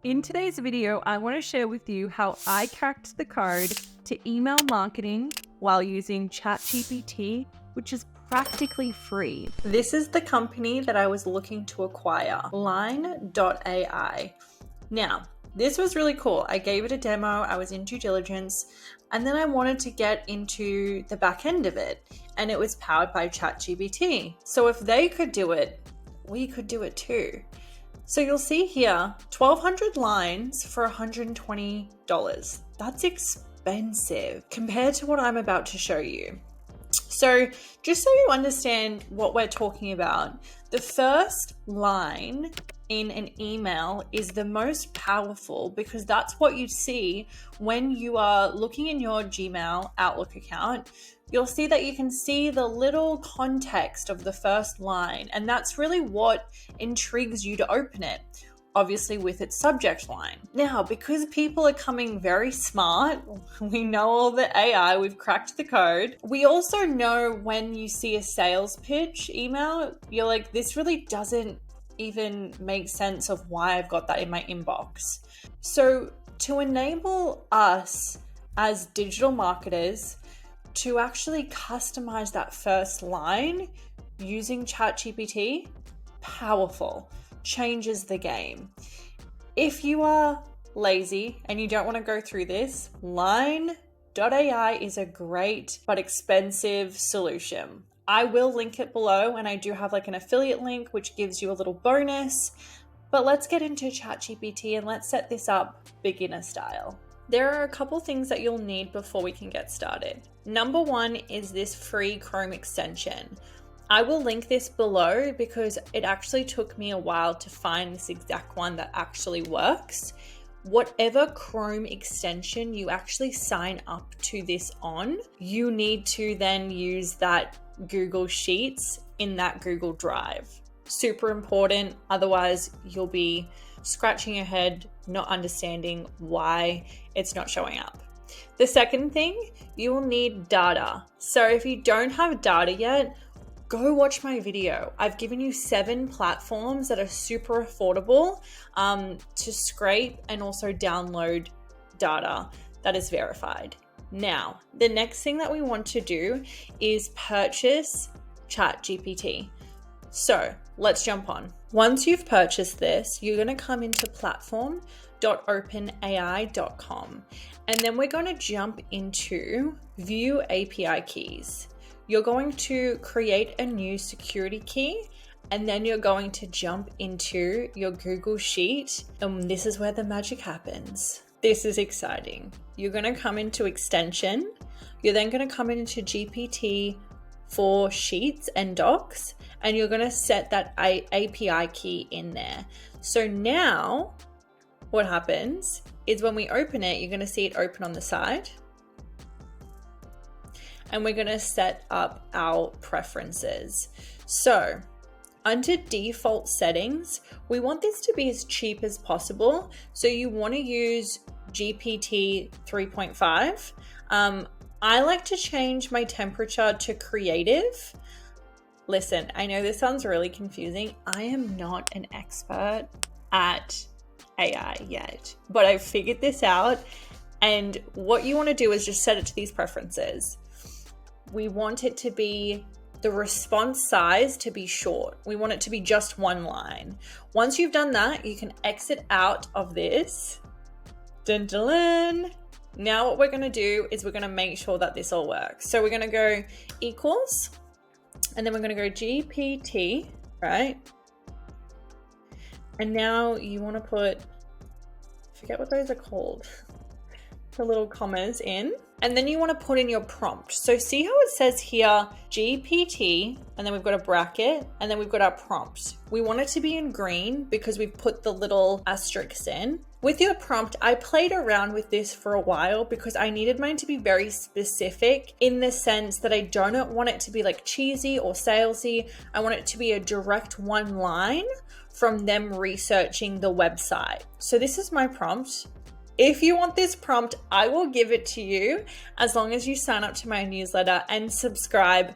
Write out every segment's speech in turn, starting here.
In today's video, I want to share with you how I cracked the code to email marketing while using ChatGPT, which is practically free. This is the company that I was looking to acquire, Line.ai. Now, this was really cool. I gave it a demo, I was in due diligence, and then I wanted to get into the back end of it, and it was powered by ChatGPT. So if they could do it, we could do it too. So you'll see here, 1,200 lines for $120. That's expensive compared to what I'm about to show you. So just so you understand what we're talking about, the first line in an email is the most powerful because that's what you see when you are looking in your Gmail Outlook account. You'll see that you can see the little context of the first line, and that's really what intrigues you to open it, obviously with its subject line. Now, because people are coming very smart, we know all the AI, we've cracked the code. We also know when you see a sales pitch email, you're like, this really doesn't even make sense of why I've got that in my inbox. So to enable us as digital marketers to actually customize that first line using ChatGPT, powerful, changes the game. If you are lazy and you don't want to go through this, Line.ai is a great but expensive solution. I will link it below, and I do have like an affiliate link which gives you a little bonus. But let's get into ChatGPT and let's set this up beginner style. There are a couple things that you'll need before we can get started. Number one is this free Chrome extension. I will link this below because it actually took me a while to find this exact one that actually works. Whatever Chrome extension you actually sign up to this on, you need to then use that Google Sheets in that Google Drive. Super important, otherwise you'll be scratching your head, not understanding why it's not showing up. The second thing, you will need data. So if you don't have data yet, go watch my video. I've given you 7 platforms that are super affordable to scrape and also download data that is verified. Now, the next thing that we want to do is purchase ChatGPT. So let's jump on. Once you've purchased this, you're going to come into platform.openai.com, and then we're going to jump into view API keys. You're going to create a new security key, and then you're going to jump into your Google Sheet, and this is where the magic happens. This is exciting. You're going to come into extension. You're then going to come into GPT for Sheets and Docs, and you're going to set that API key in there. So now what happens is when we open it, you're going to see it open on the side. And we're going to set up our preferences. So under default settings, we want this to be as cheap as possible. So you want to use GPT 3.5. I like to change my temperature to creative. Listen, I know this sounds really confusing. I am not an expert at AI yet, but I've figured this out. And what you want to do is just set it to these preferences. We want it to be the response size to be short. We want it to be just one line. Once you've done that, you can exit out of this. Dun, dun, dun. Now what we're going to do is we're going to make sure that this all works. So we're going to go equals, and then we're going to go GPT, right? And now you want to put, I forget what those are called, the little commas in. And then you want to put in your prompt. So see how it says here, GPT, and then we've got a bracket, and then we've got our prompt. We want it to be in green because we've put the little asterisks in. With your prompt, I played around with this for a while because I needed mine to be very specific in the sense that I don't want it to be like cheesy or salesy. I want it to be a direct one line from them researching the website. So this is my prompt. If you want this prompt, I will give it to you as long as you sign up to my newsletter and subscribe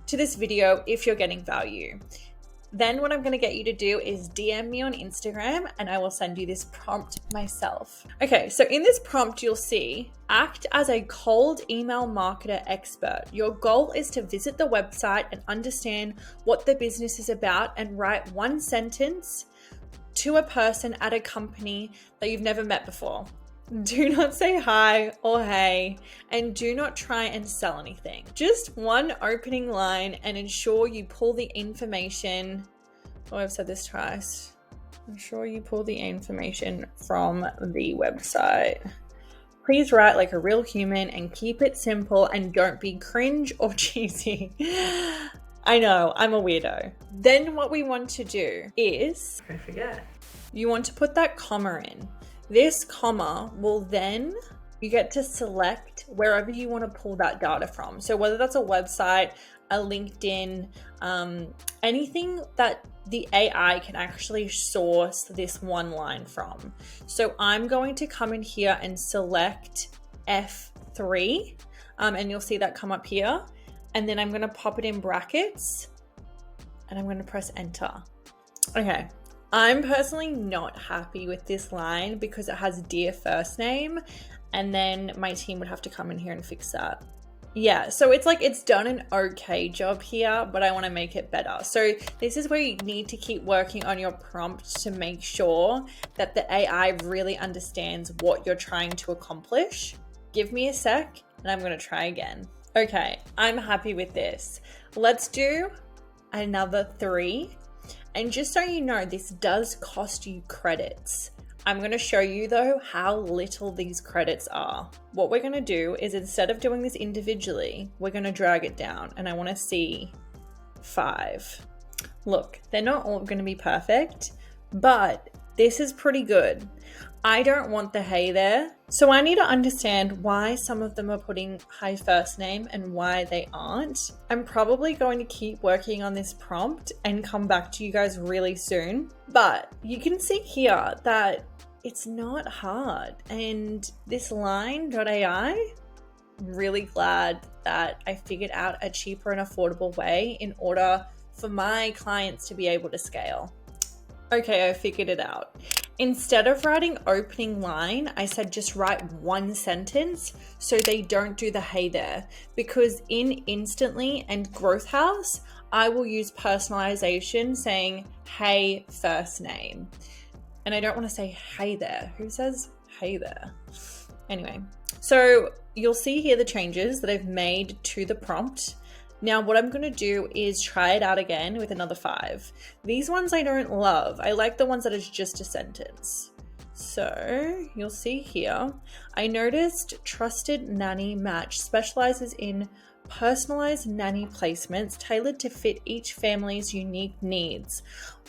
to this video if you're getting value. Then what I'm going to get you to do is DM me on Instagram and I will send you this prompt myself. Okay, so in this prompt, you'll see, act as a cold email marketer expert. Your goal is to visit the website and understand what the business is about and write one sentence to a person at a company that you've never met before. Do not say hi or hey, and do not try and sell anything. Just one opening line and ensure you pull the information. Oh, I've said this twice. Ensure you pull the information from the website. Please write like a real human and keep it simple and don't be cringe or cheesy. I know, I'm a weirdo. Then what we want to do is, I forget, you want to put that comma in. This comma will then, you get to select wherever you want to pull that data from. So whether that's a website, a LinkedIn, anything that the AI can actually source this one line from. So I'm going to come in here and select F3, and you'll see that come up here. And then I'm going to pop it in brackets and I'm going to press enter. Okay. I'm personally not happy with this line because it has dear first name, and then my team would have to come in here and fix that. Yeah, so it's like it's done an okay job here, but I want to make it better. So this is where you need to keep working on your prompt to make sure that the AI really understands what you're trying to accomplish. Give me a sec and I'm going to try again. Okay, I'm happy with this. Let's do another 3. And just so you know, this does cost you credits. I'm going to show you though how little these credits are. What we're going to do is, instead of doing this individually, we're going to drag it down, and I want to see 5. Look, they're not all going to be perfect, but this is pretty good. I don't want the hey there. So I need to understand why some of them are putting hi first name and why they aren't. I'm probably going to keep working on this prompt and come back to you guys really soon. But you can see here that it's not hard. And this line.ai, I'm really glad that I figured out a cheaper and affordable way in order for my clients to be able to scale. Okay, I figured it out. Instead of writing opening line, I said just write one sentence so they don't do the hey there. Because in Instantly and Growth House, I will use personalization saying hey first name. And I don't want to say hey there. Who says hey there? Anyway, so you'll see here the changes that I've made to the prompt. Now what I'm going to do is try it out again with another 5. These ones I don't love. I like the ones that is just a sentence. So you'll see here, I noticed Trusted Nanny Match specializes in personalized nanny placements tailored to fit each family's unique needs.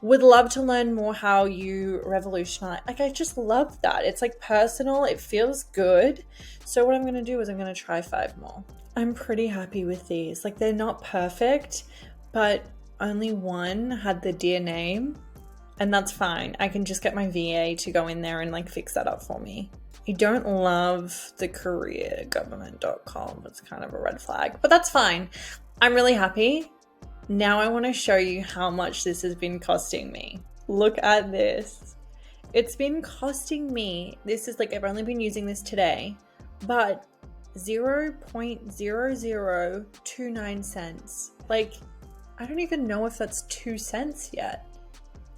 Would love to learn more how you revolutionize. Like, I just love that. It's like personal. It feels good. So what I'm going to do is I'm going to try 5 more. I'm pretty happy with these. Like, they're not perfect, but only one had the dear name, and that's fine. I can just get my VA to go in there and like fix that up for me. I don't love the careergovernment.com. It's kind of a red flag, but that's fine. I'm really happy. Now I want to show you how much this has been costing me. Look at this. It's been costing me, this is like, I've only been using this today, but 0.0029 cents. Like, I don't even know if that's 2 cents yet.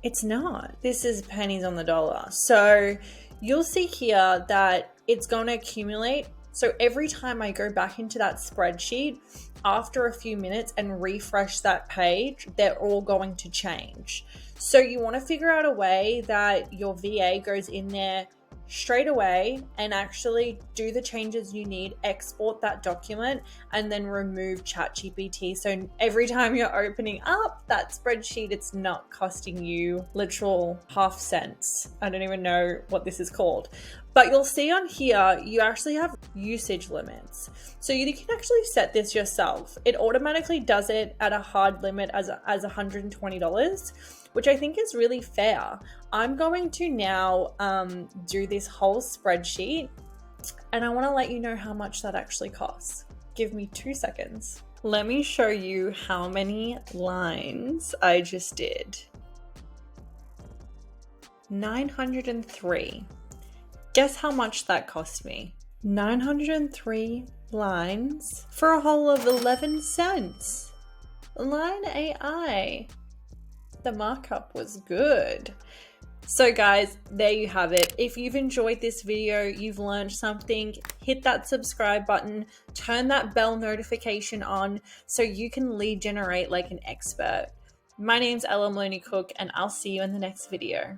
It's not. This is pennies on the dollar. So you'll see here that it's going to accumulate. So every time I go back into that spreadsheet after a few minutes and refresh that page, they're all going to change. So you want to figure out a way that your VA goes in there straight away and actually do the changes you need, export that document, and then remove ChatGPT. So every time you're opening up that spreadsheet, it's not costing you literal half cents. I don't even know what this is called. But you'll see on here, you actually have usage limits. So you can actually set this yourself. It automatically does it at a hard limit as $120, which I think is really fair. I'm going to now do this whole spreadsheet, and I want to let you know how much that actually costs. Give me 2 seconds. Let me show you how many lines I just did. 903. Guess how much that cost me? 903 lines for a whole of 11 cents. Line AI. The markup was good. So guys, there you have it. If you've enjoyed this video, you've learned something, hit that subscribe button, turn that bell notification on so you can lead generate like an expert. My name's Ella Maloney Cook, and I'll see you in the next video.